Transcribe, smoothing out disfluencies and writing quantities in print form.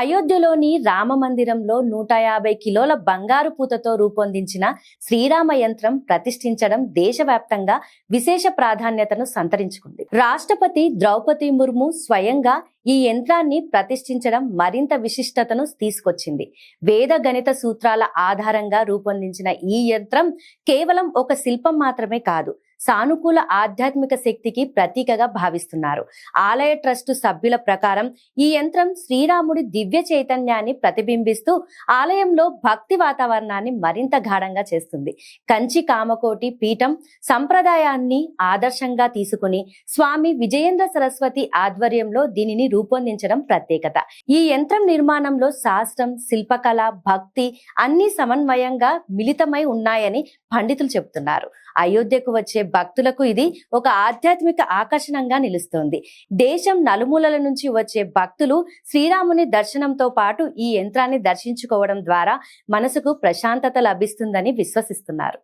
అయోధ్యలోని రామ మందిరంలో 150 కిలోల బంగారు పూతతో రూపొందించిన శ్రీరామ యంత్రం ప్రతిష్ఠించడం దేశవ్యాప్తంగా విశేష ప్రాధాన్యతను సంతరించుకుంది. రాష్ట్రపతి ద్రౌపది ముర్ము స్వయంగా ఈ యంత్రాన్ని ప్రతిష్ఠించడం మరింత విశిష్టతను తీసుకొచ్చింది. వేద గణిత సూత్రాల ఆధారంగా రూపొందించిన ఈ యంత్రం కేవలం ఒక శిల్పం మాత్రమే కాదు, సానుకూల ఆధ్యాత్మిక శక్తికి ప్రతీకగా భావిస్తున్నారు. ఆలయ ట్రస్టు సభ్యుల ప్రకారం ఈ యంత్రం శ్రీరాముడి దివ్య చైతన్యాన్ని ప్రతిబింబిస్తూ ఆలయంలో భక్తి వాతావరణాన్ని మరింత గాఢంగా చేస్తుంది. కంచి కామకోటి పీఠం సంప్రదాయాన్ని ఆదర్శంగా తీసుకుని స్వామి విజయేంద్ర సరస్వతి ఆధ్వర్యంలో దీనిని రూపొందించడం ప్రత్యేకత. ఈ యంత్రం నిర్మాణంలో శాస్త్రం, శిల్పకళ, భక్తి అన్ని సమన్వయంగా మిళితమై ఉన్నాయని పండితులు చెబుతున్నారు. అయోధ్యకు వచ్చే భక్తులకు ఇది ఒక ఆధ్యాత్మిక ఆకర్షణంగా నిలుస్తోంది. దేశం నలుమూలల నుంచి వచ్చే భక్తులు శ్రీరాముని దర్శనంతో పాటు ఈ యంత్రాన్ని దర్శించుకోవడం ద్వారా మనసుకు ప్రశాంతత లభిస్తుందని విశ్వసిస్తున్నారు.